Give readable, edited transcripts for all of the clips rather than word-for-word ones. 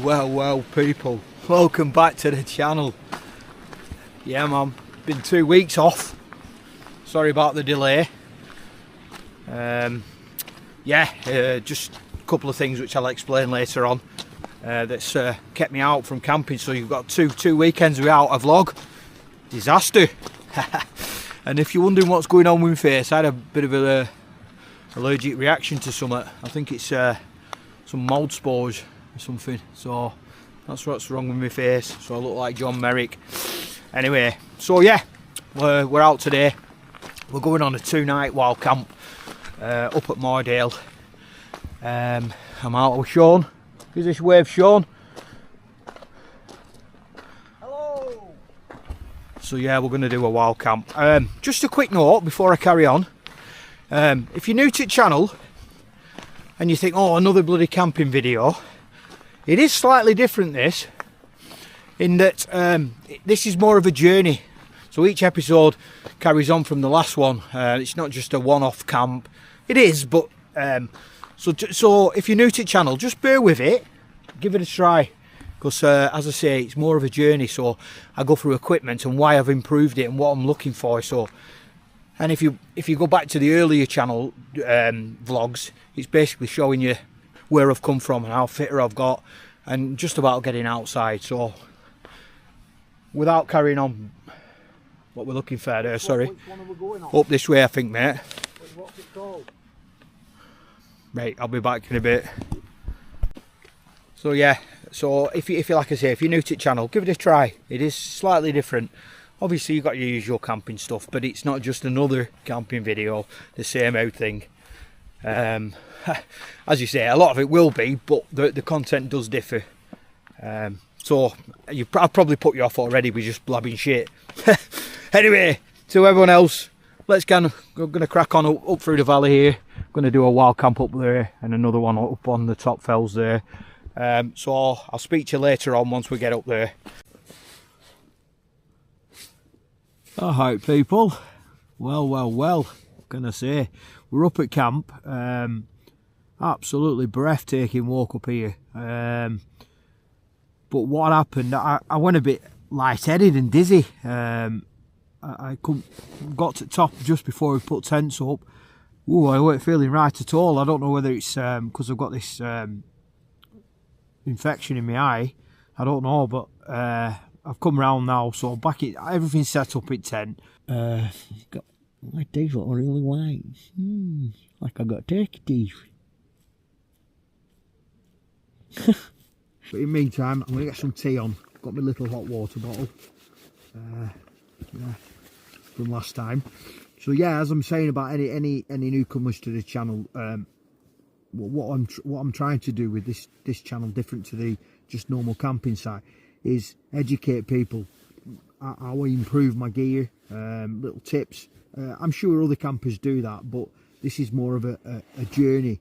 Well people, welcome back to the channel. Yeah man, been 2 weeks off, sorry about the delay. Just a couple of things which I'll explain later on that's kept me out from camping. So you've got two weekends without a vlog. Disaster. And if you're wondering what's going on with my face, I had a bit of an allergic reaction to something. I think it's some mould spores or something, so that's what's wrong with my face, so I look like John Merrick. Anyway, so yeah, we're out today. We're going on a 2-night wild camp up at Mardale. I'm out with Sean. Give this wave, Sean. Hello. So yeah, we're going to do a wild camp. Just a quick note before I carry on. If you're new to the channel and you think, oh, another bloody camping video, it is slightly different this, in that this is more of a journey. So each episode carries on from the last one. It's not just a one-off camp. It is, but so if you're new to the channel, just bear with it. give it a try, because as I say, it's more of a journey. So I go through equipment and why I've improved it and what I'm looking for. So, and if you go back to the earlier channel vlogs, it's basically showing you where I've come from and how fitter I've got, and just about getting outside. So without carrying on, what we're looking for there, sorry, which one are we going on? up this way I think, mate. What's it called? Right, I'll be back in a bit. So yeah, so if you like I say, if you're new to the channel, give it a try. It is slightly different. Obviously you've got your usual camping stuff, but it's not just another camping video, the same old thing. As you say, a lot of it will be, but the content does differ. So I've probably put you off already with just blabbing shit. Anyway, to everyone else, we're going to crack on up through the valley here. Going to do a wild camp up there and another one up on the top fells there. So I'll speak to you later on once we get up there. Alright people, well, what can I say? We're up at camp. Absolutely breathtaking walk up here. But what happened, I went a bit lightheaded and dizzy. I got to the top just before we put tents up. Ooh, I weren't feeling right at all. I don't know whether it's because I've got this infection in my eye. I don't know, but I've come round now, so back in, everything's set up in tent. Got my teeth look really white. Like I got turkey teeth. But in the meantime, I'm going to get some tea on. Got my little hot water bottle. Yeah, from last time. So yeah, as I'm saying about any newcomers to the channel, what I'm trying to do with this channel, different to the just normal camping site, is educate people. I will improve my gear, little tips. I'm sure other campers do that, but this is more of a journey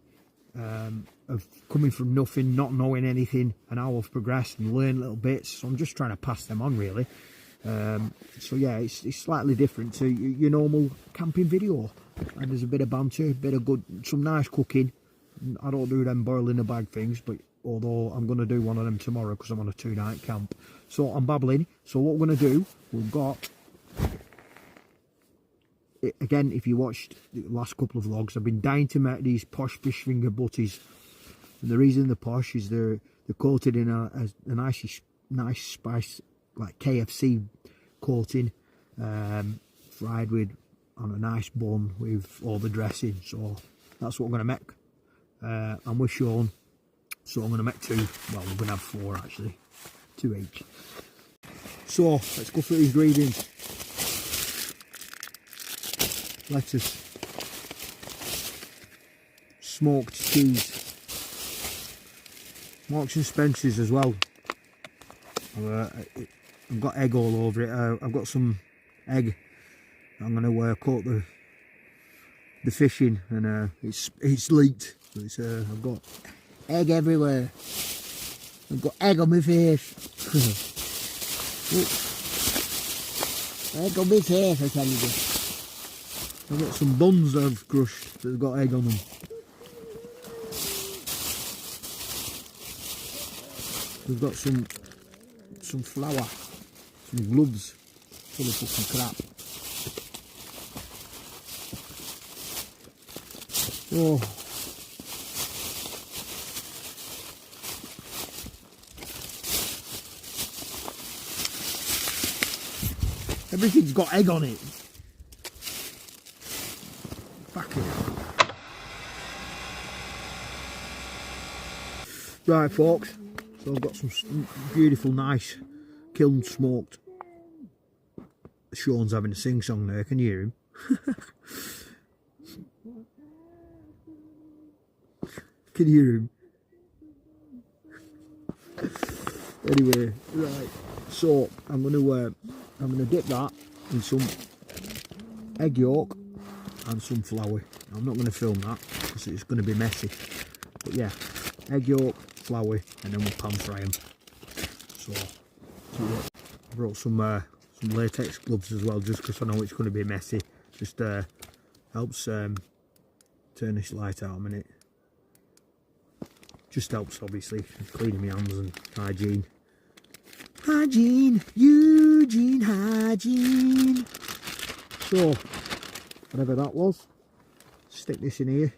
of coming from nothing, not knowing anything, and how I've progressed and learned little bits. So I'm just trying to pass them on, really. So yeah, it's slightly different to your normal camping video, and there's a bit of banter, a bit of some nice cooking. I don't do them boil in a bag things, but although I'm going to do one of them tomorrow because I'm on a 2-night camp. So I'm babbling. So what we're going to do, we've got, again, if you watched the last couple of vlogs, I've been dying to make these posh fish finger butties, and the reason they're posh is they're coated in a nice spice, like KFC coating, fried with on a nice bun with all the dressing. So that's what I'm going to make. I'm with Sean, so I'm going to make 2. Well, we're going to have 4 actually, 2 each. So let's go through the ingredients. Lettuce, smoked cheese, Marks and Spencer's as well. I've got egg all over it. I've got some egg. I'm going to coat the fish in, and it's leaked. So I've got egg everywhere. I've got egg on my face. Egg on my face, I tell you this. I've got some buns that I've crushed that have got egg on them. We've got some flour, some gloves full of fucking crap. Oh. Everything's got egg on it. Fuck it. Right, folks. So I've got some beautiful, nice, kiln smoked. Sean's having a sing-song there. Can you hear him? Can you hear him? Anyway, right. So I'm gonna dip that in some egg yolk and some flour. I'm not gonna film that because it's gonna be messy. But yeah, egg yolk, flour, and then we'll pan fry them. So I brought some latex gloves as well, just because I know it's going to be messy. Just helps turn this light out a minute. just helps obviously cleaning my hands and hygiene. Hygiene, Eugene, hygiene. So, whatever that was, stick this in here.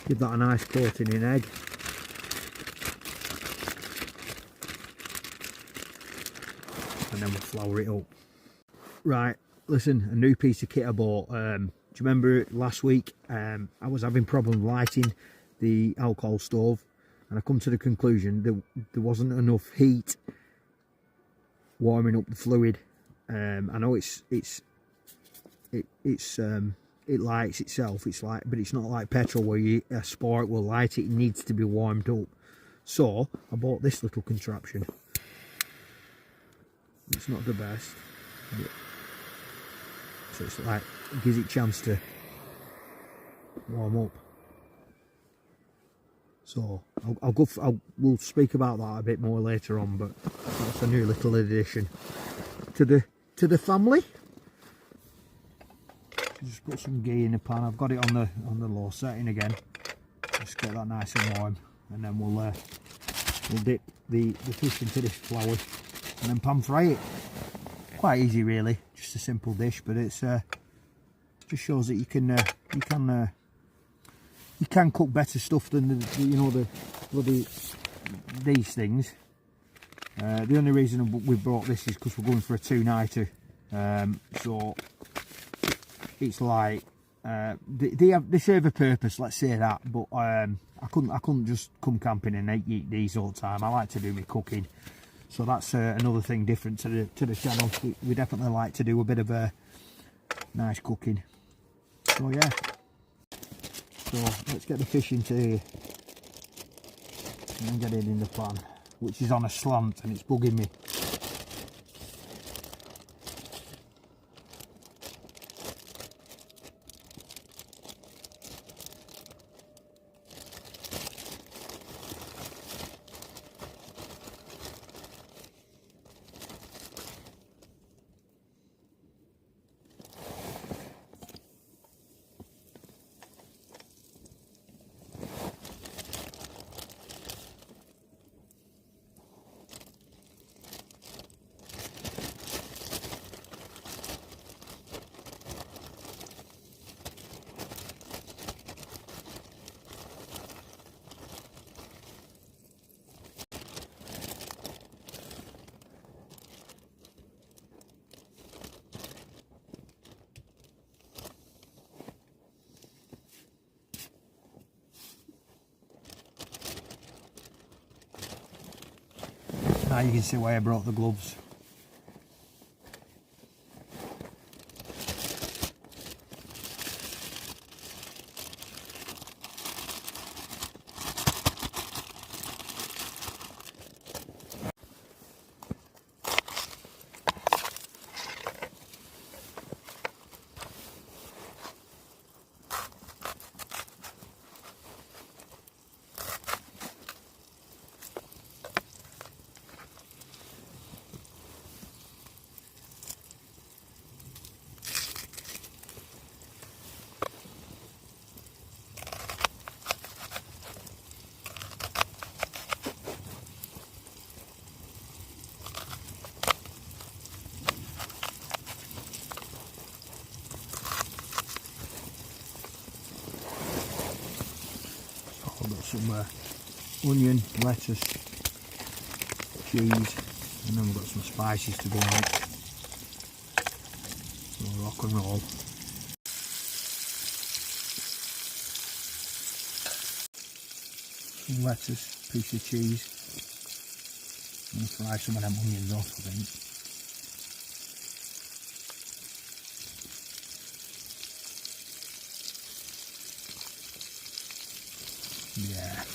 Give that a nice coating in egg. And then we'll flour it up. Right, listen, a new piece of kit I bought. Do you remember last week I was having problem lighting the alcohol stove, and I come to the conclusion that there wasn't enough heat warming up the fluid. I know it lights itself. It's like, but it's not like petrol where a spark will light it. It needs to be warmed up. So I bought this little contraption. It's not the best, but so it's like, it gives it a chance to warm up. So we'll speak about that a bit more later on, but that's a new little addition to the family. Just put some ghee in the pan. I've got it on the low setting again. Just get that nice and warm, and then we'll dip the fish into this flour and then pan fry it. Quite easy really, just a simple dish, but it's just shows that you can cook better stuff than the bloody these things. The only reason we brought this is because we're going for a 2-nighter, so it's like they serve a purpose, let's say that. But I couldn't just come camping and eat these all the time. I like to do my cooking, so that's another thing different to the channel. We definitely like to do a bit of nice cooking. So yeah, so let's get the fish into here and get it in the pan, which is on a slant and it's bugging me. Now you can see why I brought the gloves. I've got some onion, lettuce, cheese, and then we've got some spices to go on it. So rock and roll. Some lettuce, piece of cheese. I'm going to fry some of them onions off, I think. Yeah.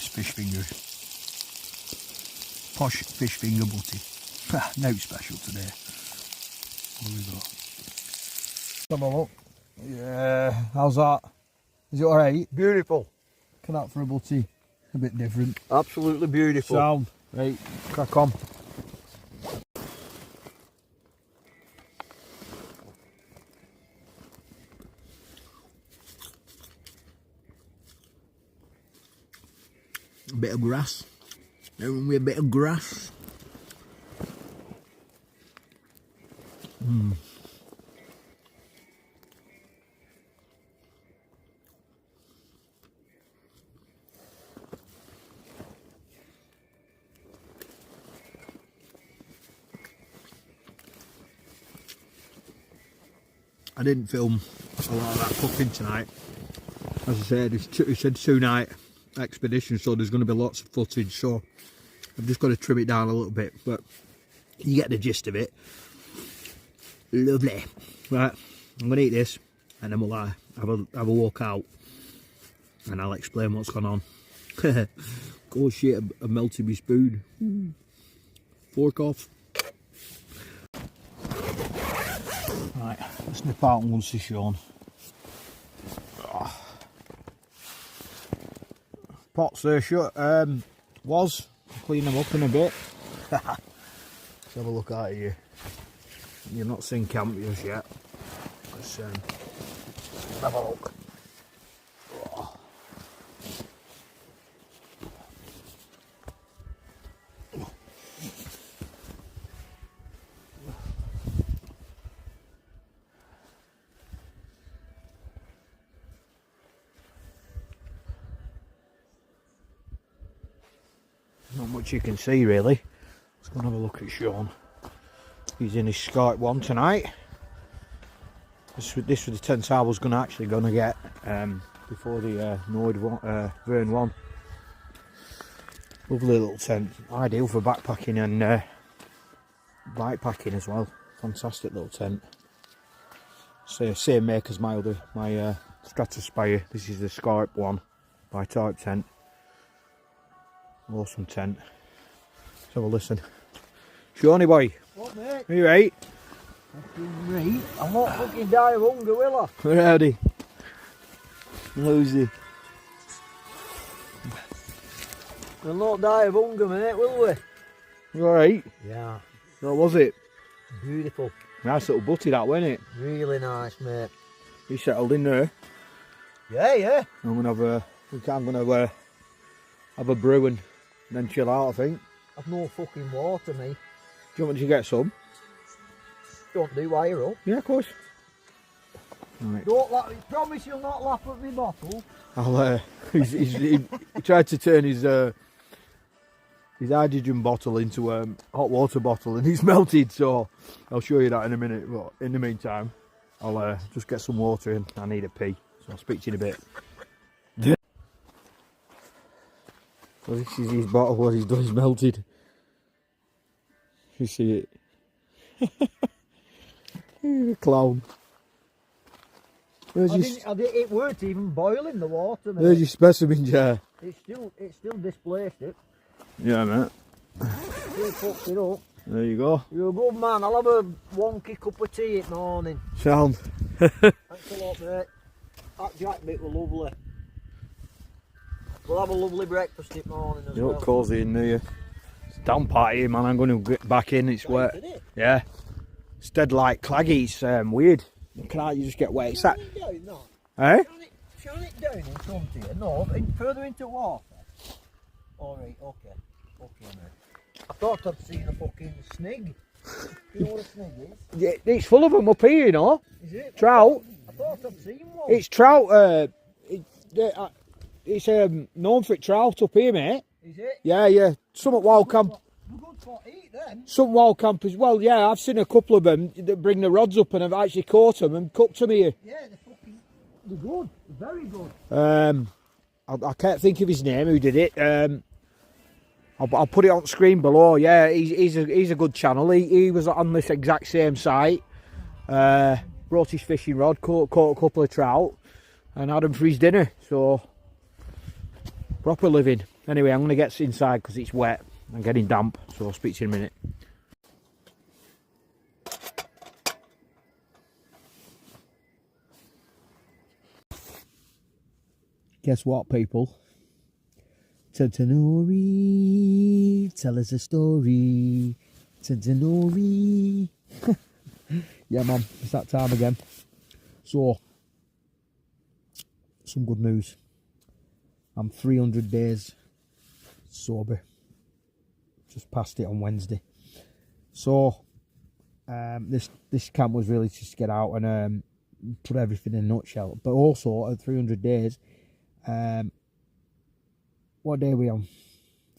Nice fish finger. Posh fish finger butty. No special today. What have we got? Have a look. Yeah, how's that? Is it alright? Beautiful. Look at that for a butty. A bit different. Absolutely beautiful. Sound. Right, crack on. A bit of grass. Everyone with a bit of grass. I didn't film a lot of that cooking tonight. As I said, it's a 2-night expedition, so there's going to be lots of footage, so I've just got to trim it down a little bit, but you get the gist of it. Lovely. Right, I'm going to eat this and then we'll have a walk out and I'll explain what's gone on. Oh shit, I melted my spoon. Fork off. Right, let's nip out and once it's shown. Pots there shut. Clean them up in a bit. Let's have a look at you. You've not seen camp just yet. Let's have a look. Oh. Not much you can see really. Let's go and have a look at Sean. He's in his scarp one tonight. This was the tent I was actually gonna get before the Vern one. Lovely little tent, ideal for backpacking and bikepacking as well. Fantastic little tent. Same make as my Stratospire. This is the Scarp one by Type Tent. Awesome tent. Let's have a listen. Shawnee boy. What, mate? Are you right? Right. I'm not fucking die of hunger, will I? We're howdy. Loosey. We'll not die of hunger, mate, will we? You alright? Yeah. What was it? Beautiful. Nice little butty that, wasn't it? Really nice, mate. You settled in there. Yeah, yeah. I'm gonna have a brew and then chill out, I think. I've no fucking water, me. Do you want me to get some? Don't do wire up. Yeah, of course. Right. Don't laugh. Promise you'll not laugh at me bottle. He tried to turn his hydrogen bottle into a hot water bottle and he's melted, so I'll show you that in a minute. But in the meantime, I'll just get some water in. I need a pee, so I'll speak to you in a bit. So this is his bottle, what he's done is melted. You see it? You're a clown. It weren't even boiling the water, mate. There's your specimen jar. It still displaced it. Yeah, mate. Still fucked it up. There you go. You're a good man. I'll have a wonky cup of tea in the morning. Sound. Thanks a lot, mate. That jack bit was lovely. We'll have a lovely breakfast in the morning as You well. look cosy in there. It's damp out here, man. I'm going to get back in. It's wet. It? Yeah. It's dead like claggy. It's weird. Can't you just get wet? It's that. Down, no. Eh? Shine it down in front here. No, further into water. Alright, okay. Okay, mate. I thought I'd seen a fucking snig. You know what a snig is? Yeah, it's full of them up here, you know. Is it? Trout. I thought I'd seen one. It's trout. It's known for it trout up here, mate. Is it? Yeah. Some at wild camp. We're good for eat then. Some wild campers. Well, yeah, I've seen a couple of them that bring the rods up and I've actually caught them and cooked them here. Yeah, they're good. They're very good. I can't think of his name. Who did it? I'll put it on screen below. Yeah, he's a good channel. He was on this exact same site. Brought his fishing rod, caught a couple of trout, and had them for his dinner. So proper living. Anyway, I'm going to get inside because it's wet. I'm getting damp, so I'll speak to you in a minute. Guess what, people? Tantanori, tell us a story. Tantanori. Yeah, man, it's that time again. So, some good news. I'm 300 days sober. Just passed it on Wednesday. So, this camp was really just to get out and put everything in a nutshell. But also, at 300 days, what day are we on?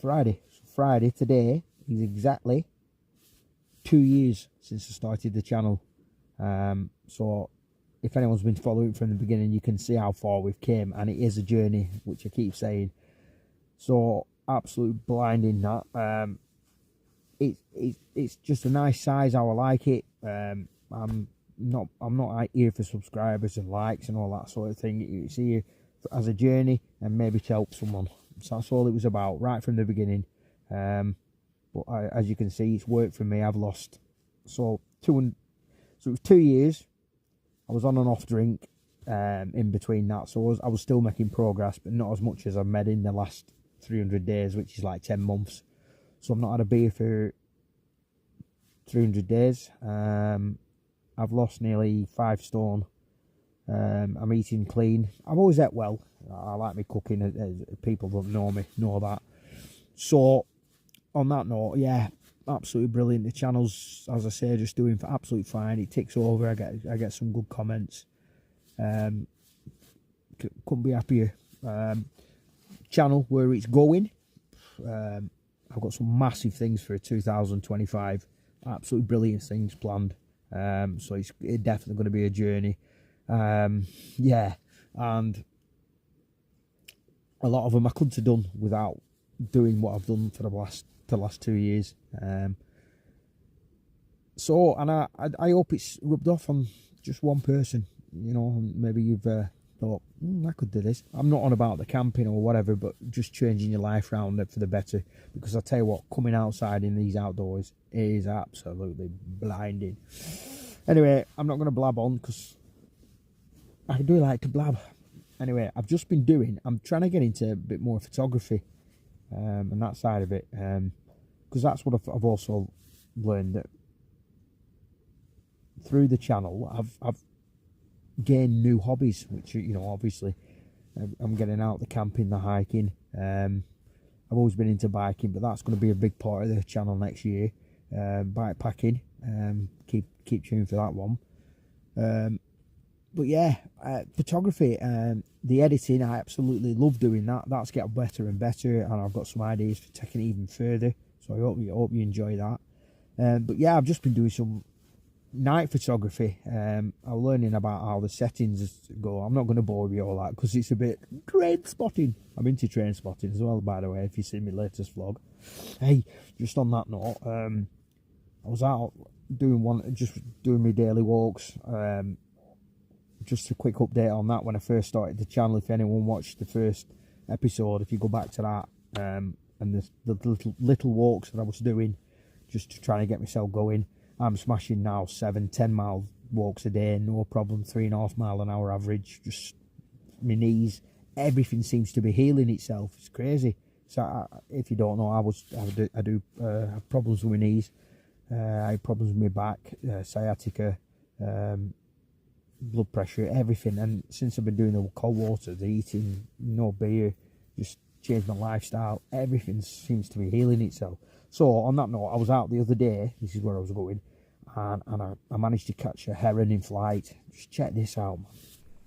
Friday. So Friday, today, is exactly 2 years since I started the channel. So if anyone's been following from the beginning, you can see how far we've came, and it is a journey, which I keep saying. So absolute blinding that. It's just a nice size how I like it. I'm not here for subscribers and likes and all that sort of thing. It's here as a journey and maybe to help someone. So that's all it was about right from the beginning. But as you can see, it's worked for me. I've lost so it was 2 years. I was on and off drink in between that, so I was still making progress, but not as much as I've made in the last 300 days, which is like 10 months. So I've not had a beer for 300 days. I've lost nearly 5 stone. I'm eating clean. I've always ate well. I like me cooking. People that know me know that. So on that note, yeah, absolutely brilliant. The channel's, as I say, just doing absolutely fine. It ticks over. I get some good comments. Couldn't be happier. Channel where it's going. I've got some massive things for 2025. Absolutely brilliant things planned. So it's definitely going to be a journey. Yeah, and a lot of them I couldn't have done without doing what I've done for the last 2 years. So, and I hope it's rubbed off on just one person. You know, maybe you've thought, I could do this. I'm not on about the camping or whatever, but just changing your life around for the better. Because I tell you what, coming outside in these outdoors is absolutely blinding. Anyway, I'm not going to blab on because I do like to blab. Anyway, I'm trying to get into a bit more photography and that side of it, because that's what I've also learned, that through the channel I've gained new hobbies, which, you know, obviously I'm getting out the camping, the hiking. I've always been into biking, but that's going to be a big part of the channel next year. Bike packing, keep tuned for that one. But yeah, photography, the editing, I absolutely love doing that. That's getting better and better, and I've got some ideas for taking it even further. So I hope you enjoy that. But yeah, I've just been doing some night photography. I'm learning about how the settings go. I'm not going to bore you all that because it's a bit train spotting. I'm into train spotting as well, by the way, if you see my latest vlog. Hey, just on that note, I was out doing my daily walks. Just a quick update on that. When I first started the channel, if anyone watched the first episode, if you go back to that, and the little walks that I was doing just to try and get myself going, I'm smashing now 7-10 mile walks a day, no problem. 3.5 mile an hour average. Just my knees, everything seems to be healing itself. It's crazy. So if you don't know, I do have problems with my knees. I have problems with my back, sciatica, blood pressure, everything. And since I've been doing the cold water, the eating, no beer, just changed my lifestyle, everything seems to be healing itself. So on that note, I was out the other day, this is where I was going, and I managed to catch a heron in flight. Just check this out, man.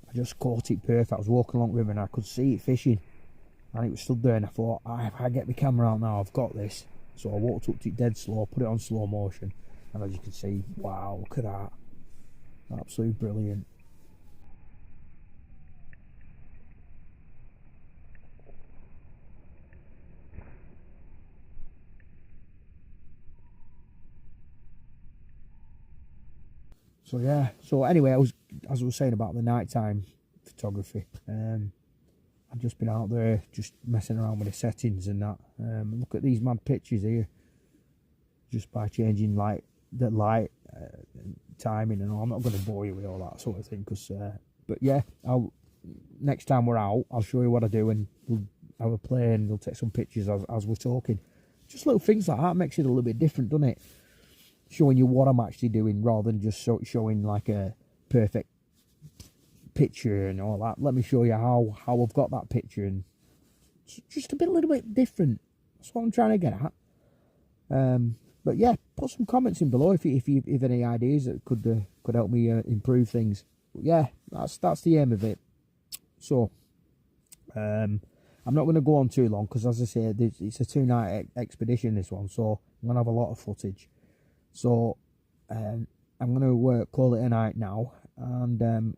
I just caught it perfect. I was walking along the river and I could see it fishing, and it was stood there, and I thought, if I get my camera out now, I've got this. So I walked up to it dead slow, put it on slow motion, and as you can see, wow, look at that. Absolutely brilliant. So yeah, so anyway, as I was saying about the nighttime photography, I I've just been out there just messing around with the settings and that. Look at these mad pictures here. Just by changing the light timing and all. I'm not going to bore you with all that sort of thing, but yeah, next time we're out, I'll show you what I do, and we'll have a play and we'll take some pictures as we're talking. Just little things like that makes it a little bit different, doesn't it? Showing you what I'm actually doing rather than just showing like a perfect picture and all that. Let me show you how I've got that picture, and it's just a little bit different. That's what I'm trying to get at. But yeah, put some comments in below if you've any ideas that could help me improve things. But yeah, that's the aim of it. So I'm not going to go on too long, because as I said, it's a 2-night expedition, this one, so I'm going to have a lot of footage. So I'm going to call it a night now, and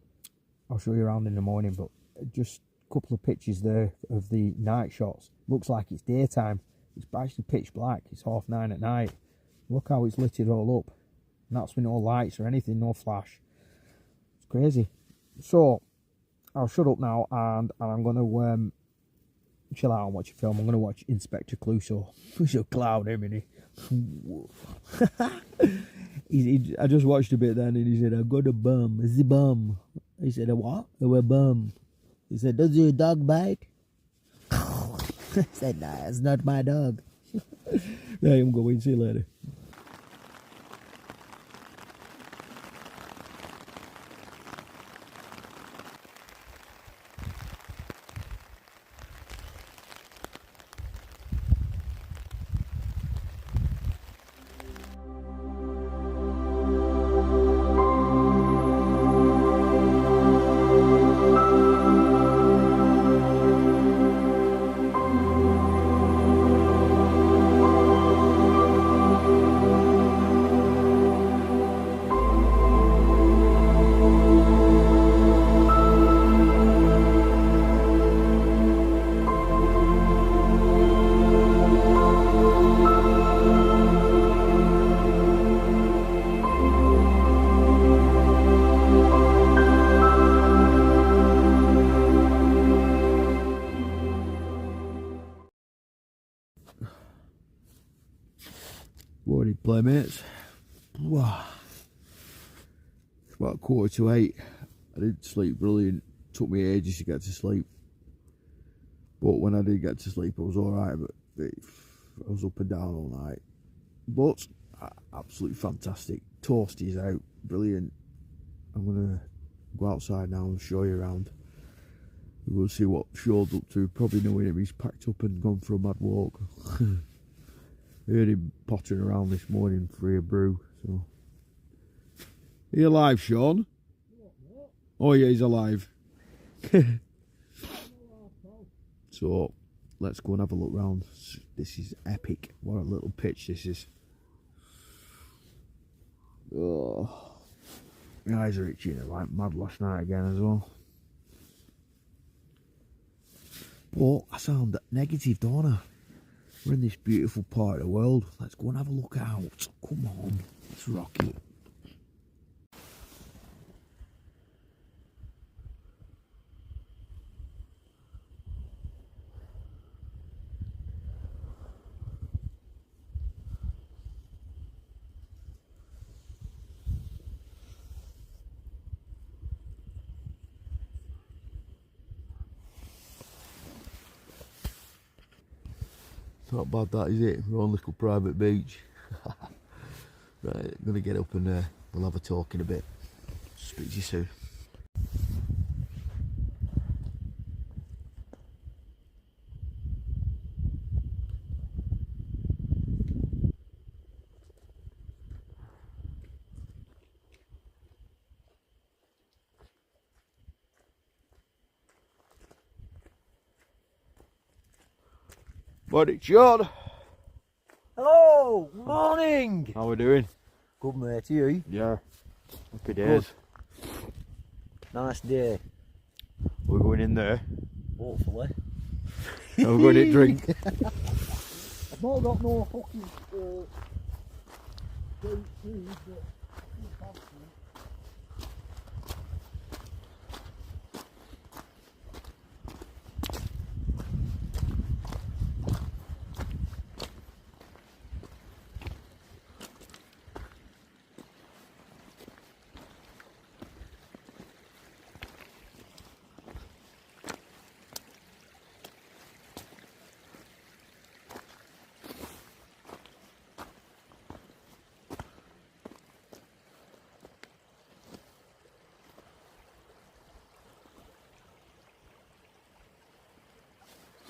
I'll show you around in the morning. But just a couple of pictures there of the night shots. Looks like it's daytime. It's actually pitch black. It's 9:30 at night. Look how it's lit it all up. And that's with no lights or anything, no flash. It's crazy. So I'll shut up now, and I'm going to chill out and watch a film. I'm going to watch Inspector Clouseau. He's a clown, isn't he? I just watched a bit then, and he said, "I got a bum." Is the bum? He said, "A what?" "A bum." He said, "Does your dog bite?" I said, "Nah, it's not my dog." There, I'm going. See you later. Morning, playmates. Wow. It's about 7:45. I didn't sleep brilliant. Took me ages to get to sleep. But when I did get to sleep, I was alright. But I was up and down all night. But absolutely fantastic. Toasties out. Brilliant. I'm going to go outside now and show you around. We'll see what Sean's up to. Probably knowing him, he's packed up and gone for a mad walk. I heard him pottering around this morning for a brew. So, are you alive, Sean? What? Oh yeah, he's alive. So, let's go and have a look round. This is epic. What a little pitch this is. Oh, my eyes are itching like mad last night again as well. But I sound negative, don't I? We're in this beautiful part of the world. Let's go and have a look out. Come on, let's rock it. Not bad, that is it. We're on little private beach. Right, I'm gonna get up and we'll have a talk in a bit. Speak to you soon. Morning, Sean. Hello, morning. How we doing? Good, mate, you? Yeah. Happy days. Good. Nice day. We're going in there. Hopefully. And we're going to drink. I've not got no fucking food, but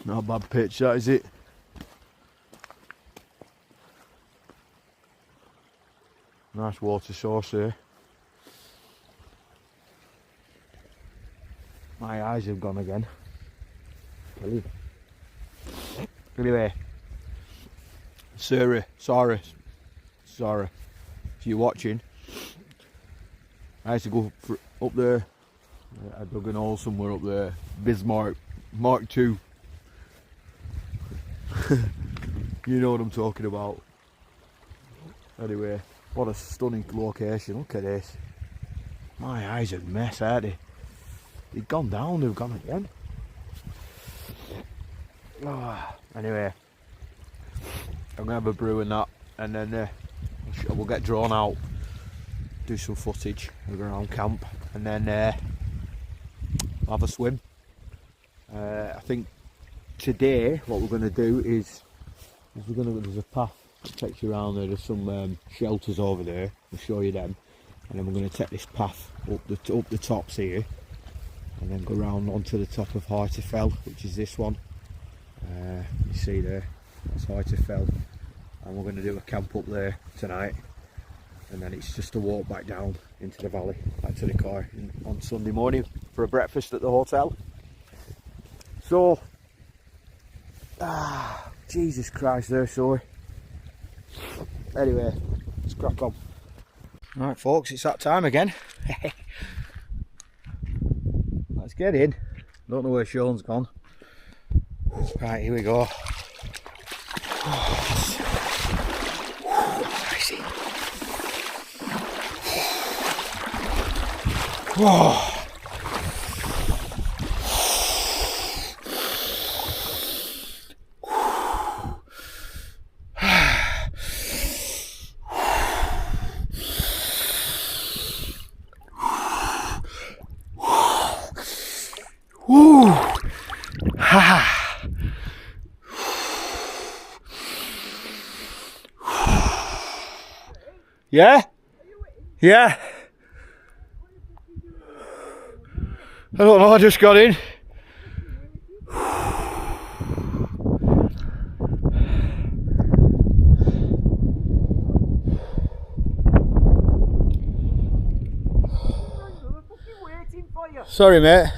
Not a bad pitch, that is it. Nice water source here. My eyes have gone again. Anyway, Sarah, if you're watching, I used to go up there. I dug an hole somewhere up there. Bismarck, Mark II. You know what I'm talking about. Anyway, what a stunning location. Look at this. My eyes are a mess, aren't they? They've gone down, they've gone again. Oh, anyway, I'm going to have a brew and that, and then we'll get drawn out, do some footage around camp, and then have a swim. I think today what we're going to do is there's a path that takes you around there. There's some shelters over there. I'll show you them, and then we're going to take this path up the tops here, and then go round onto the top of Harter, which is this one. You see there, that's Harter, and we're going to do a camp up there tonight, and then it's just a walk back down into the valley, back to the car on Sunday morning for a breakfast at the hotel. So, Jesus Christ, they're sore. Anyway, let's crack on. Right folks, it's that time again. Let's get in. Don't know where Sean's gone. Right, here we go. Crazy. Whoa. Yeah? Yeah. I don't know, I just got in. Sorry, mate.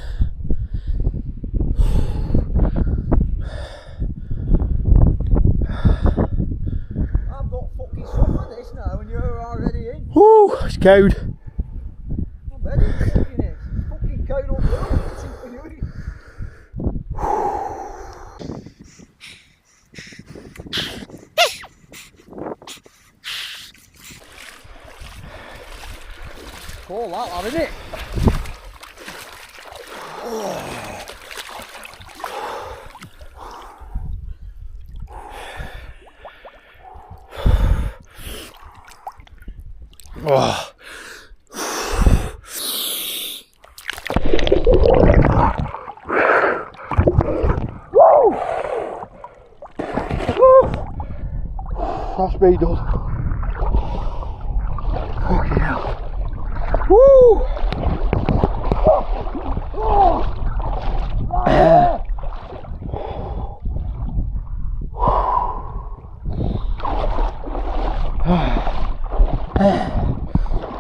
I've got fucking some of this now and you're already in. Woo, it's cold. I'm ready to fucking it. It's fucking cold up there. It's in for you. Cool that one, isn't it? Oh. That's me done. Fucking hell. Woo!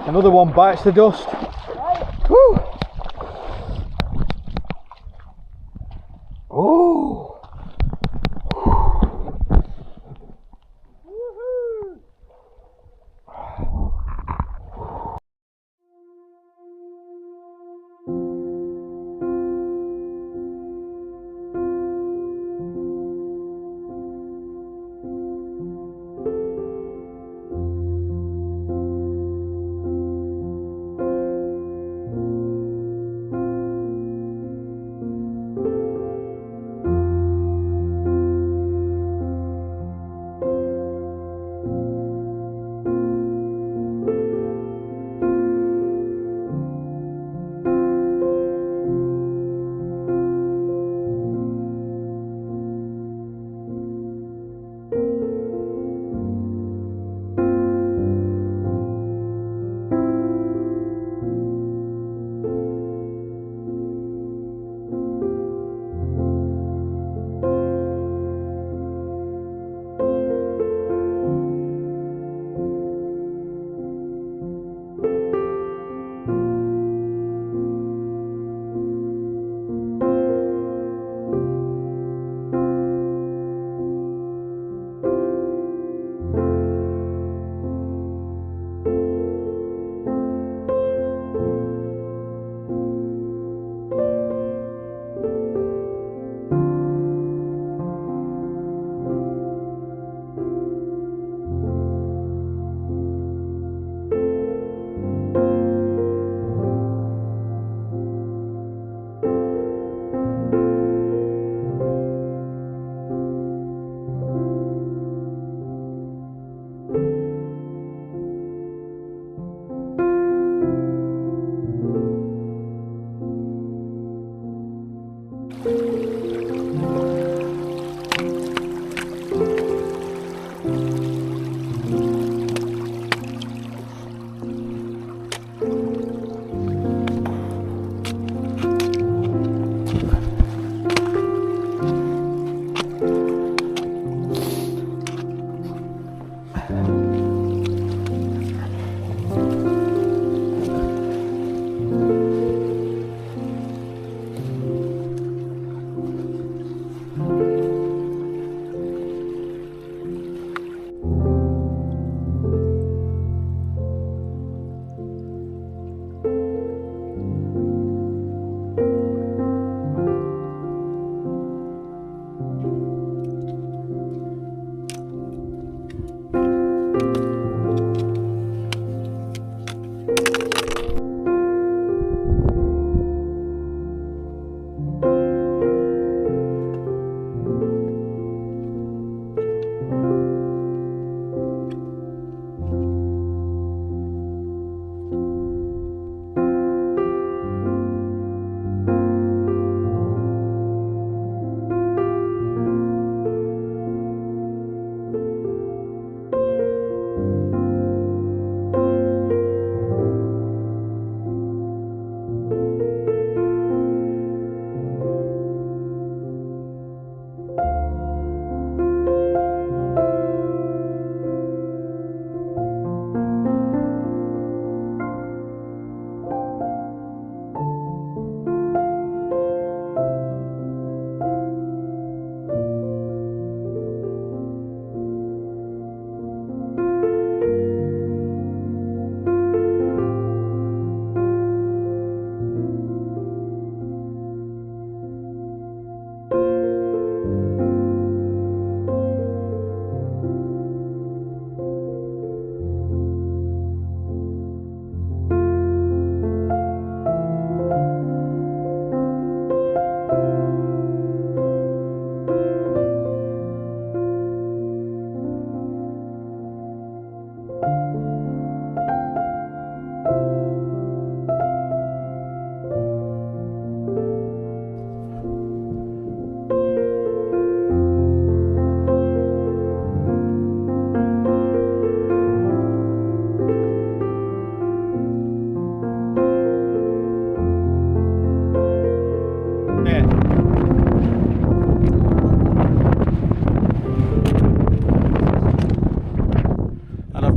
Another one bites the dust. Woo! Oh!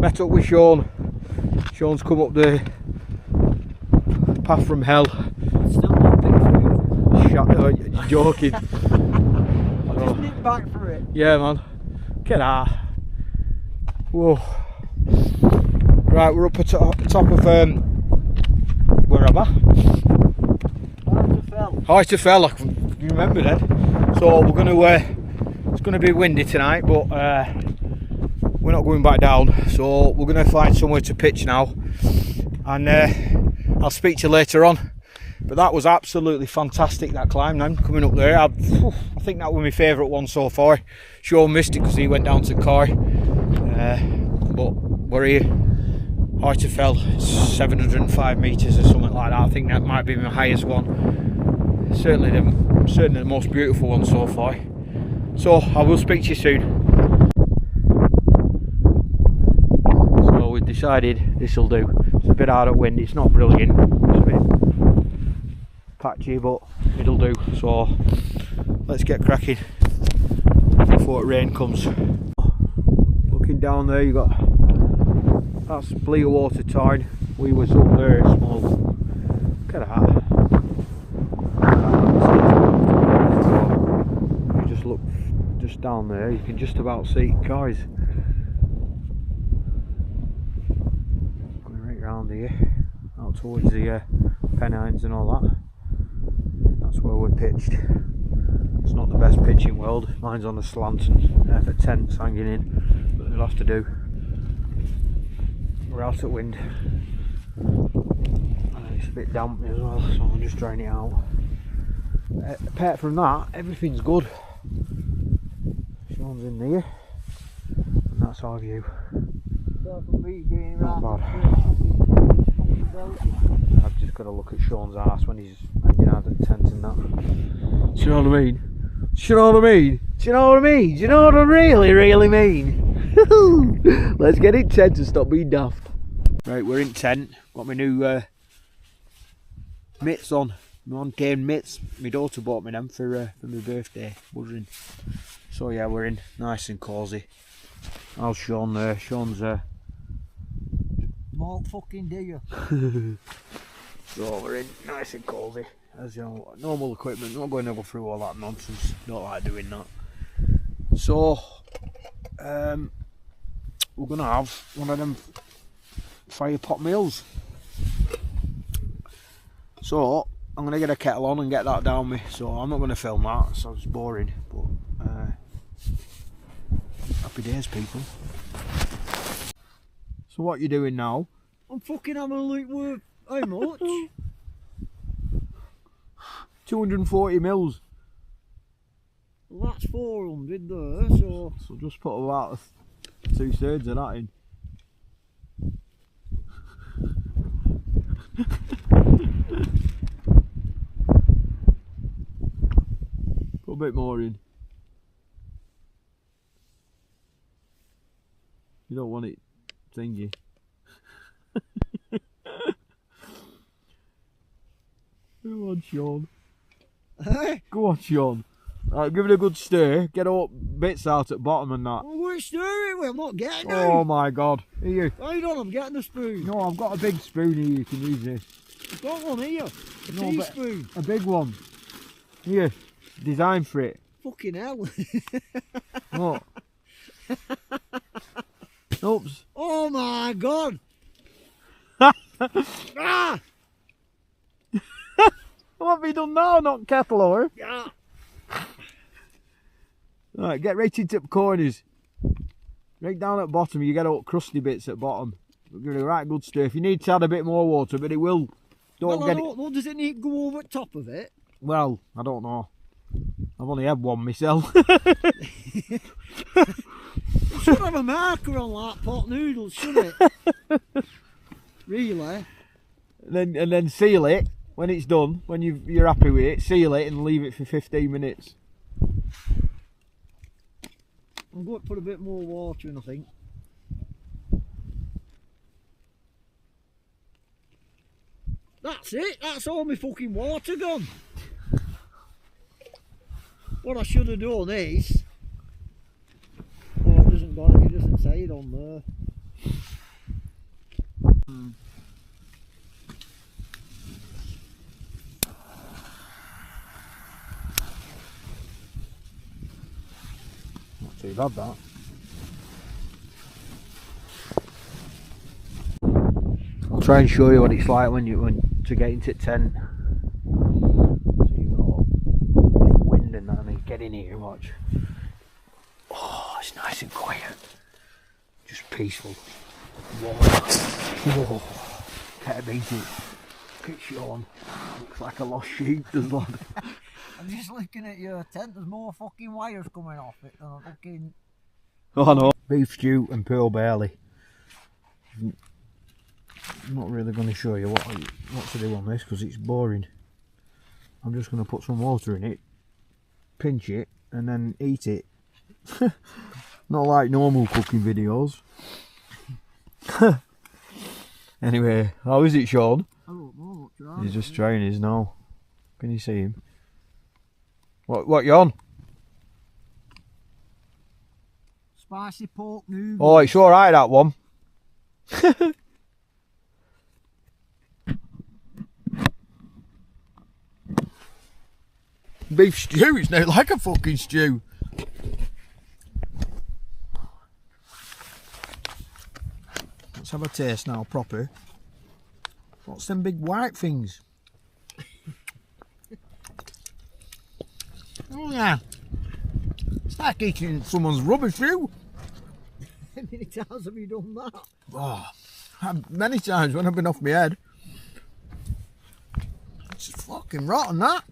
met up with Sean. Sean's come up the path from hell. Still not big for You're joking. Isn't it back for it? Yeah, man. Get out. Whoa. Right, we're up at top of where am I? Harter fell. You remember that? So we're gonna. It's gonna be windy tonight, but we're not going back down. So we're gonna find somewhere to pitch now, and I'll speak to you later on. But that was absolutely fantastic, that climb, man, coming up there. I think that was my favourite one so far. Sean missed it because he went down to the car. But we're here. Harter fell 705 metres or something like that. I think that might be my highest one. Certainly the most beautiful one so far. So I will speak to you soon. So we've decided this will do. It's a bit hard at wind, it's not brilliant. It's a bit patchy, but it'll do. So let's get cracking before rain comes. Looking down there, you got that's Blearwater tarn. We was up there, small. Look at that. You just look just down there, you can just about see cars going right round here, out towards the Pennines and all that. That's where we're pitched. It's not the best pitching world. Mine's on a slant and the tent's hanging in, but it'll have to do. We're out at wind. And it's a bit damp as well, so I'm just drying it out. Apart from that, everything's good. Sean's in there, and that's our view. Not bad. I've just got to look at Sean's ass when he's hanging out at the tent and that. Do you know what I mean? Do you know what I mean? Do you know what I mean? Do you know what I really mean? Let's get in tent and stop being daft. Right, we're in tent. Got my new mitts on. My on-game mitts. My daughter bought me them for my birthday. Buzzing. So yeah, we're in nice and cosy. How's Sean there? Sean's Malt fucking deer. So we're in nice and cosy. As you know, normal equipment. Not going to go through all that nonsense. Don't like doing that. So we're gonna have one of them fire pot meals. So I'm gonna get a kettle on and get that down me. So I'm not gonna film that, so it's boring. But happy days, people. So what you doing now? I'm fucking having a look with how much? 240 mils. Well, that's 400 there, so just put about 2/3 of that in. Put a bit more in. You don't want it thingy. Go on, Sean. Go on, Sean. Give it a good stir. Get all bits out at bottom and that. well, we're stirring it, I'm not getting it. Oh my god. Here. Hold on, I'm getting a spoon. No, I've got a big spoon here. You can use this. I've got one here. A No, but- teaspoon. A big one. Here. Designed for it. Fucking hell. What? Oops. Oh my god. Ah! What have you done now? Not kettle over. Yeah. Right, get right into the corners. Right down at bottom, you get all crusty bits at bottom. Give it a right good stir. If you need to add a bit more water, but it will. Well, does it need to go over the top of it? Well, I don't know. I've only had one myself. Should have a marker on like pot noodles, shouldn't it? Really? and then seal it when it's done. When you're happy with it, seal it and leave it for 15 minutes. I'm going to put a bit more water in, I think. That's it. That's all my fucking water gone. What I should have done is... Oh, it doesn't say it on there. Not too bad that. I'll try and show you what it's like when to get into tent. So you've got like wind and that, and then get in here and watch. Oh, it's nice and quiet. Just peaceful. Whoa. Can't beat it. Look at Sean. Looks like a lost sheep, does lad. I'm just looking at your tent, there's more fucking wires coming off it than a fucking... Oh no. Beef stew and pearl barley. I'm not really going to show you what to do on this because it's boring. I'm just going to put some water in it, pinch it, and then eat it. Not like normal cooking videos. Anyway, how is it, Sean? I don't know, what's wrong? He's just trying his now. Can you see him? What you on? Spicy pork noodles. Oh, it's alright that one. Beef stew, it's not like a fucking stew. Let's have a taste now, proper. What's them big white things? Oh yeah. It's like eating someone's rubbish stew. How many times have you done that? Oh, many times when I've been off my head. It's fucking rotten that.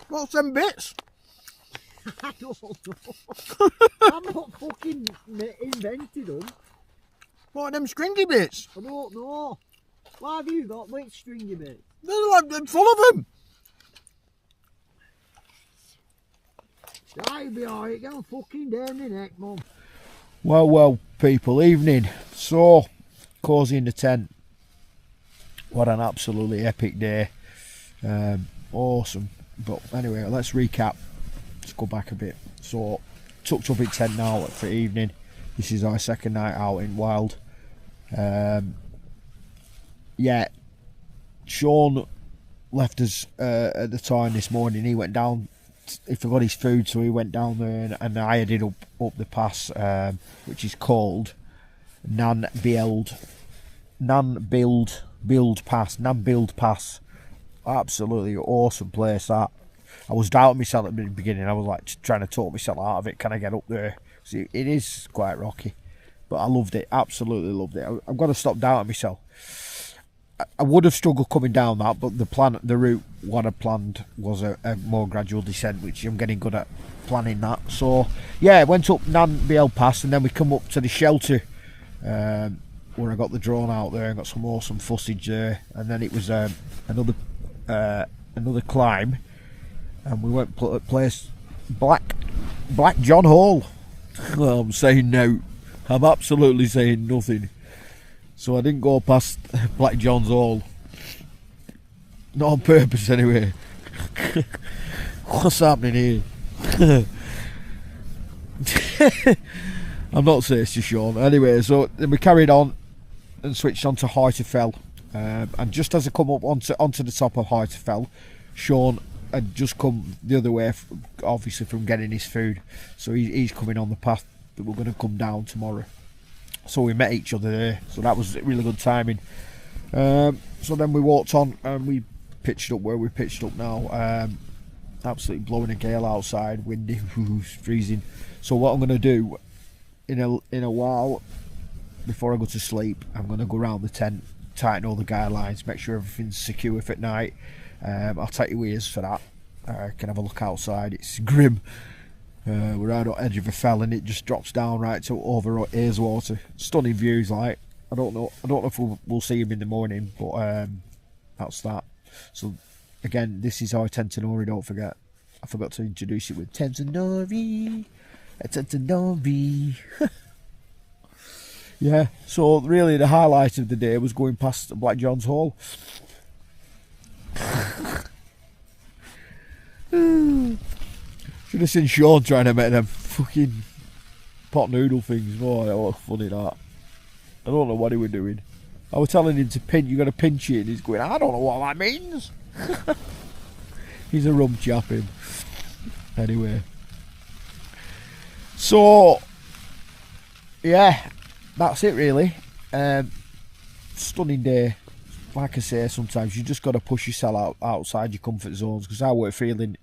What's them bits? I don't know. I'm not fucking invented them. What are them stringy bits? I don't know. Why have you got which stringy bits? They're full of them. I'll be alright, get on fucking down the neck, mum. Well, people, evening. So, cosy in the tent. What an absolutely epic day. Awesome. But anyway, let's recap. Let's go back a bit. So, tucked up in tent now for evening. This is our second night out in Wild. Yeah, Sean left us at the tarn this morning. He went down, he forgot his food, so he went down there and I headed up the pass, which is called Bield Pass. Absolutely awesome place that. I was doubting myself at the beginning. I was like trying to talk myself out of it. Can I get up there? See, it is quite rocky, but I loved it. Absolutely loved it. I've got to stop doubting myself. I would have struggled coming down that, but the route what I planned was a more gradual descent, which I'm getting good at planning that. So yeah, went up Bield Pass and then we come up to the shelter where I got the drone out there and got some awesome footage there, and then it was another climb, and we went to place Black John Hall. Well, I'm saying no. I'm absolutely saying nothing. So I didn't go past Black John's Hall. Not on purpose anyway. What's happening here? I'm not saying it's to Sean. Anyway, so then we carried on and switched on to harter. And just as I come up onto the top of harter, Sean had just come the other way, obviously from getting his food. So he's coming on the path that we're going to come down tomorrow. So we met each other there, so that was really good timing. So then we walked on and we pitched up where we pitched up now. Absolutely blowing a gale outside, windy, freezing. So what I'm going to do in a while, before I go to sleep, I'm going to go around the tent, tighten all the guidelines, make sure everything's secure for night. I'll take your ears for that. Can have a look outside. It's grim. We're right on the edge of a fell and it just drops down right to over haweswater. Stunning views, like I don't know if we'll see him in the morning, but that's that. So again, this is our tent and Nori, don't forget. I forgot to introduce it with tent and Nori. Yeah, so really the highlight of the day was going past Black John's Hall. Should have seen Sean trying to make them fucking pot noodle things. Boy, that was funny that. I don't know what he was doing. I was telling him to pinch, you got to pinch it, and he's going, I don't know what that means. He's a rum chap, him. Anyway. So, yeah, that's it really. Stunning day. Like I say, sometimes you just got to push yourself outside your comfort zones, because I weren't feeling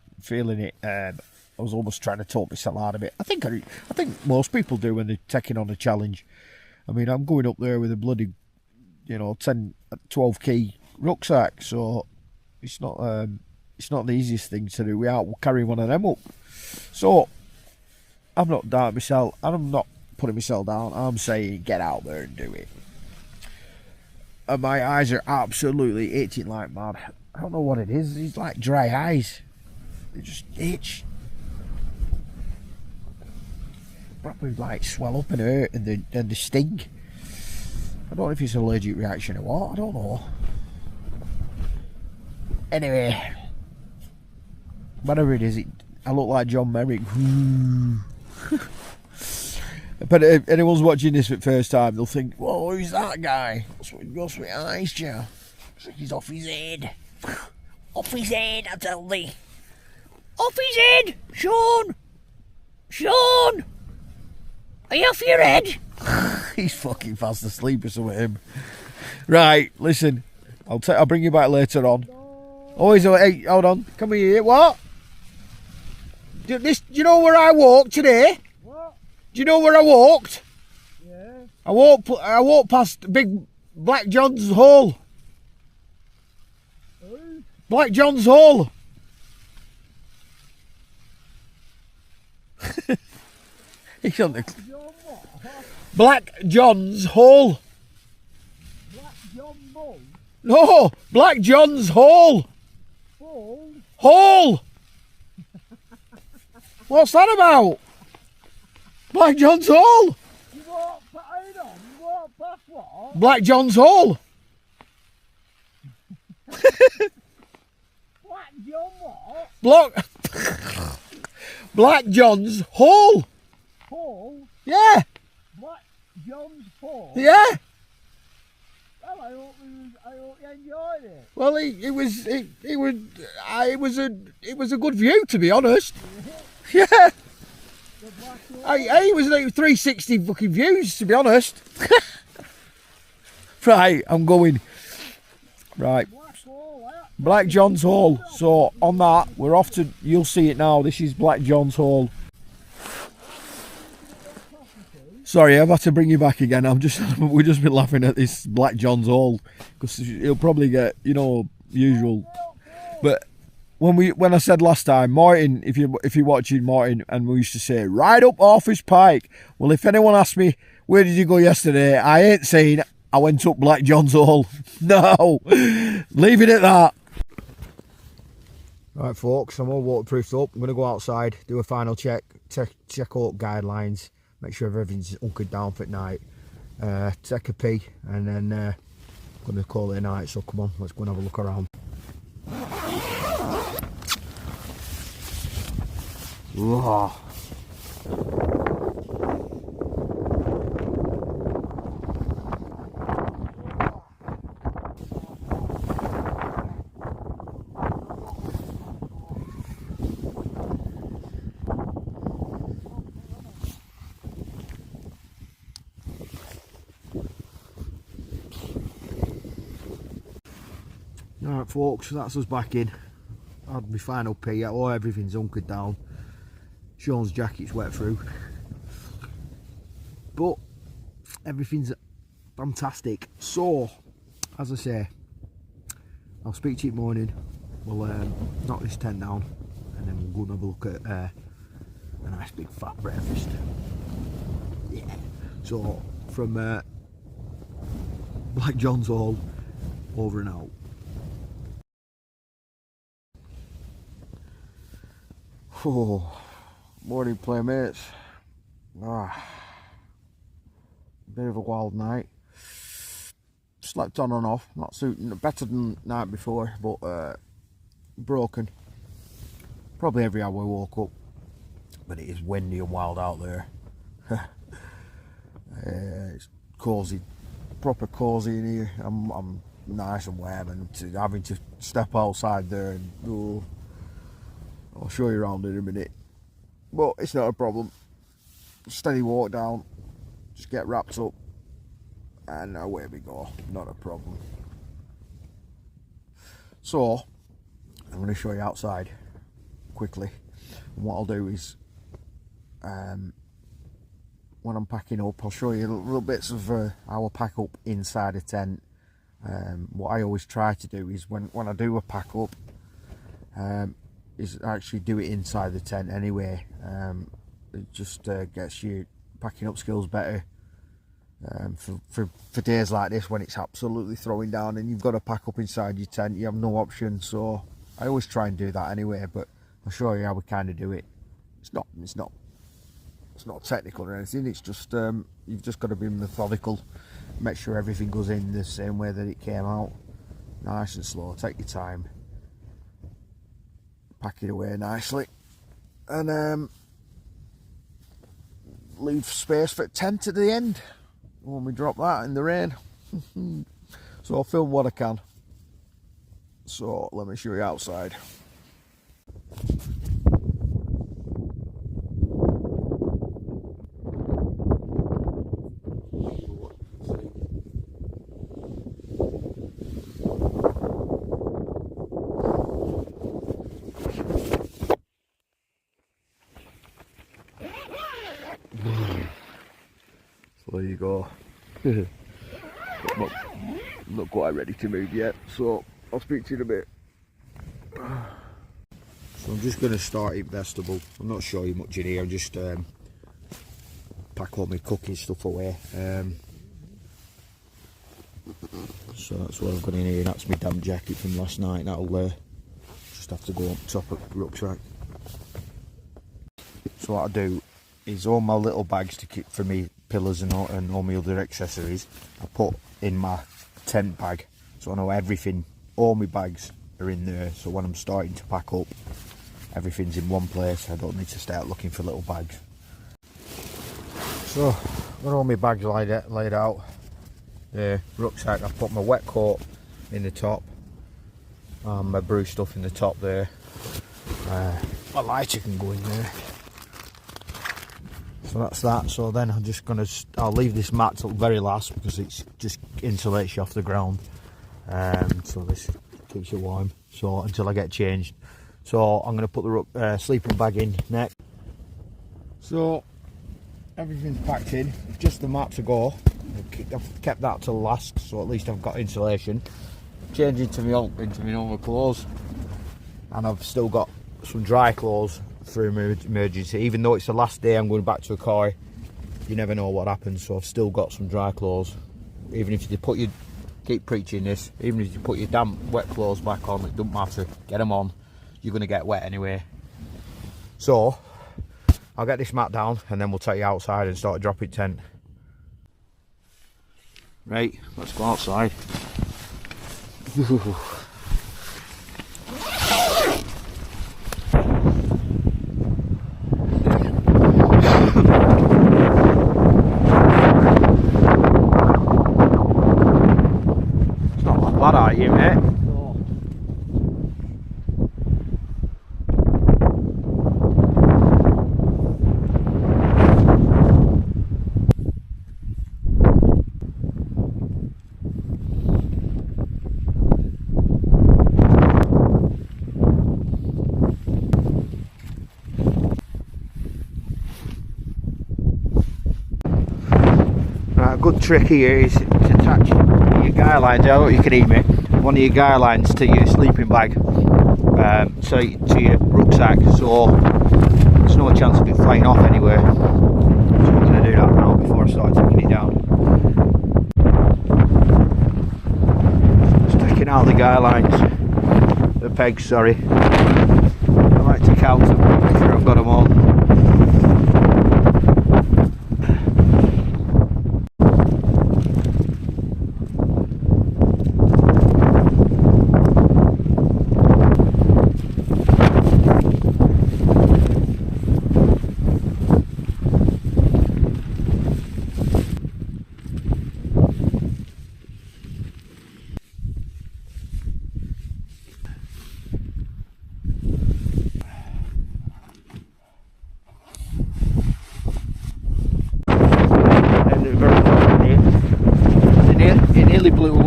it. I was almost trying to talk myself out of it. I think most people do when they're taking on a challenge. I mean, I'm going up there with a bloody, 10, 12 key rucksack, so it's not the easiest thing to do. We'll carry one of them up. So I'm not doubting myself, and I'm not putting myself down. I'm saying get out there and do it. And my eyes are absolutely itching like mad. I don't know what it is. It's like dry eyes. They just itch. Probably like swell up and hurt, and they sting. I don't know if it's an allergic reaction or what. I don't know. Anyway, whatever it is, I look like John Merrick. But if anyone's watching this for the first time, they'll think, whoa, who's that guy? What's with eyes, Joe? He's off his head. Off his head, I tell thee. Off his head! Sean! Sean! Are you off your head? He's fucking fast asleep or something, him. Right, listen. I'll bring you back later on. Always, hey, hold on. Come here. What? Do you know where I walked today? What? Do you know where I walked? Yeah. I walked past Big Black John's Hole. Who? Black John's Hole. He's on the John what? Black John's Hole. Black John Bull? No, Black John's Hole. Bull? Hole. What's that about? Black John's Hole. You walk past what? Black John's Hole. Black John what? Black John's Hole. Hall? Yeah. Black John's Hall? Yeah. Well, I hope you enjoyed it. Well, it was a good view, to be honest. Yeah. The Black Hall? It was like 360 fucking views, to be honest. Right, I'm going. Right. Black Hall, eh? Black John's Hall. So on that, we're off to. You'll see it now. This is Black John's Hall. Sorry, I've had to bring you back again. We've just been laughing at this Black John's Hall because he'll probably get usual. But when I said last time, Martin, if you're watching Martin, and we used to say right up Office Pike. Well, if anyone asks me where did you go yesterday, I ain't saying I went up Black John's Hall. No, leave it at that. Right, folks, I'm all waterproofed up. I'm gonna go outside, do a final check out guidelines. Make sure everything's hunkered down for the night. Take a pee, and then I'm going to call it a night. So come on, let's go and have a look around. Whoa. Alright folks, that's us back in. I had my final pee. Oh, everything's hunkered down. Sean's jacket's wet through. But everything's fantastic. So, as I say, I'll speak to you in the morning. We'll knock this tent down, and then we'll go and have a look at a nice big fat breakfast. Yeah. So, from Black John's Hall, over and out. Oh, morning playmates. Bit of a wild night. Slept on and off, not suiting, better than the night before, but broken. Probably every hour I woke up. but it is windy and wild out there. It's cosy, proper cosy in here. I'm nice and warm, and having to step outside there and I'll show you around in a minute, but it's not a problem. Steady walk down, just get wrapped up, and away we go. Not a problem. So I'm going to show you outside quickly, and what I'll do is when I'm packing up, I'll show you little bits of how I pack up inside a tent. What I always try to do is when I do a pack up, is actually do it inside the tent anyway. It just gets your packing up skills better for days like this when it's absolutely throwing down and you've got to pack up inside your tent. You have no option, so I always try and do that anyway, but I'll show you how we kind of do it. It's not technical or anything, it's just you've just got to be methodical, make sure everything goes in the same way that it came out, nice and slow. Take your time, pack it away nicely, and leave space for tent at the end when we drop that in the rain. So I'll film what I can. So let me show you outside. So there you go. Not quite ready to move yet, so I'll speak to you in a bit. So I'm just going to start eating vegetable. I'm not showing you much in here, I'm just pack all my cooking stuff away. So that's what I've got in here. That's my damp jacket from last night. That'll just have to go on top of the rucksack. So what I do is all my little bags to keep for me pillows and all my other accessories I put in my tent bag, so I know everything, all my bags are in there, so when I'm starting to pack up everything's in one place. I don't need to start looking for little bags. So I've got all my bags laid out. The rucksack, I've put my wet coat in the top and my brew stuff in the top there. My lighter can go in there. So that's that. So then I'll leave this mat till the very last because it just insulates you off the ground. So this keeps you warm. So until I get changed. So I'm going to put the sleeping bag in next. So everything's packed in, just the mat to go. I've kept that till last, so at least I've got insulation. Change into my normal clothes, and I've still got some dry clothes for emergency. Even though it's the last day I'm going back to a car, you never know what happens, so I've still got some dry clothes. Even if you keep preaching this, even if you put your damp wet clothes back on, it doesn't matter, get them on, you're going to get wet anyway. So I'll get this mat down and then we'll take you outside and start a dropping tent. Right, let's go outside. What are you, mate? Right, a good trick here is to attach your guy lines. I don't know you can hear me. One of your guy lines to your sleeping bag, to your rucksack, so there's no chance of it flying off anywhere. So I'm going to do that now before I start taking it down. Just taking out the guy lines, the pegs, sorry. I like to count them, make sure I've got them all.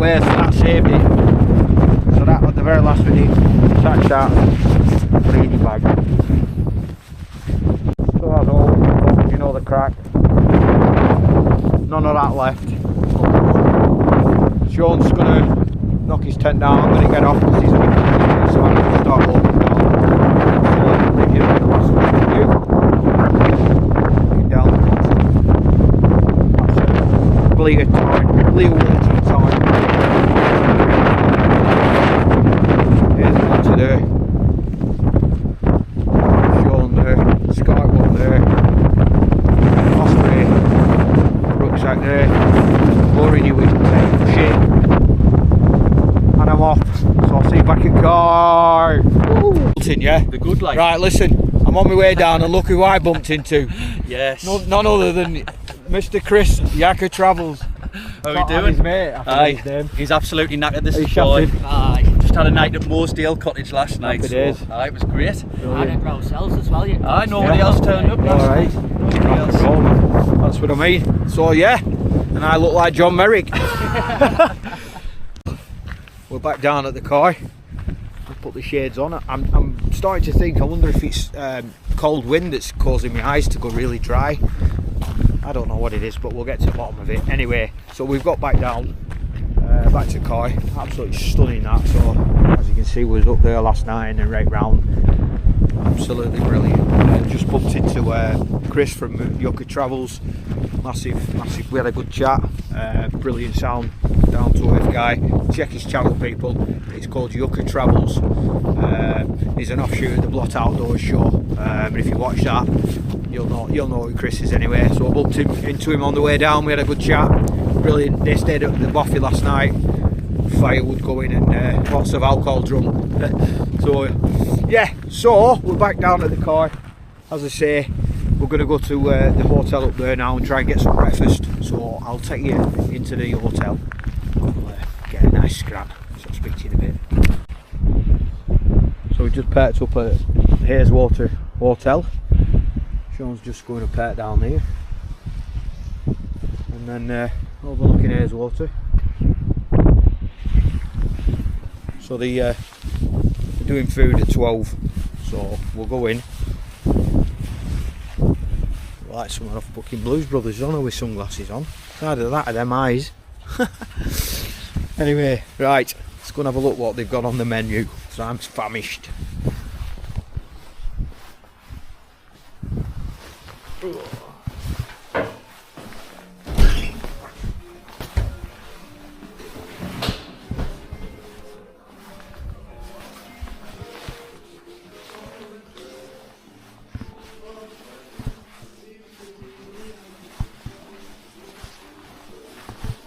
away, so that saved it. So that at the very last minute, attached that bleeding bag. So that's all, you know the crack. None of that left. Sean's gonna knock his tent down. I'm gonna get off because he's only going to so I'm gonna start walking down. So leave you the last view. Looking down. That's it. Bleed time. Bleed water time. Here's one today. Sean there. Scarp one there. Osprey. Rucksack there. Already with shit. And I'm off. So I'll see you back at car. Yeah? The good life. Right, listen. I'm on my way down and look who I bumped into. Yes. None other than Mr. Chris, Yacker Travels. How are we doing? His mate, I think his name. He's absolutely knackered, this Are you is boy. shattered? Aye. Just had a night at Mooresdale Cottage last night. Happy days. So, aye, it was great. Had it for ourselves as well, Aye, nobody else turned up last Alright. night. Nobody else. That's what I mean. So yeah, and I look like John Merrick. We're back down at the car. I'll put the shades on. I'm starting to think, I wonder if it's cold wind that's causing my eyes to go really dry. I don't know what it is, but we'll get to the bottom of it. Anyway, so we've got back down, back to Koi. Absolutely stunning that. So as you can see, we was up there last night and then right round. Absolutely brilliant. Just bumped into Chris from Yacker Travels. Massive. We had a good chat. Brilliant sound, down to earth guy. Check his channel, people. It's called Yacker Travels. He's an offshoot of the Blot Outdoors show. And if you watch that, you'll know who Chris is anyway. So I bumped into him on the way down. We had a good chat. Brilliant. They stayed at the Boffy last night. Firewood going and lots of alcohol drunk. So yeah, so we're back down at the car. As I say, we're going to go to the hotel up there now and try and get some breakfast. So I'll take you into the hotel. I'll get a nice scrap. So I'll speak to you in a bit. So we just parked up at Haweswater Hotel. Sean's just going to park down here. And then overlooking Haweswater. So they're doing food at 12, so we'll go in. Like someone off fucking Blues Brothers on with sunglasses on. It's either that or them eyes. Anyway, right, let's go and have a look what they've got on the menu. So I'm famished.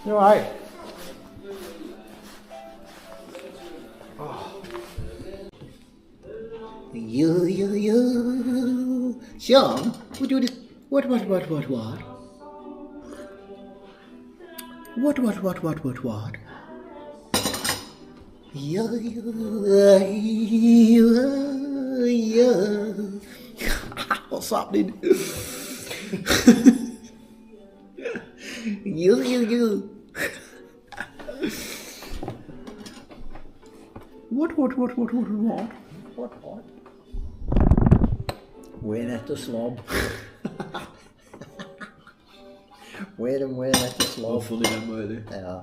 You alright? Oh. You. Sean, would you what? What? What's happening? You. What? Where at the slob? Where at the slob? Funny them, were they? Yeah.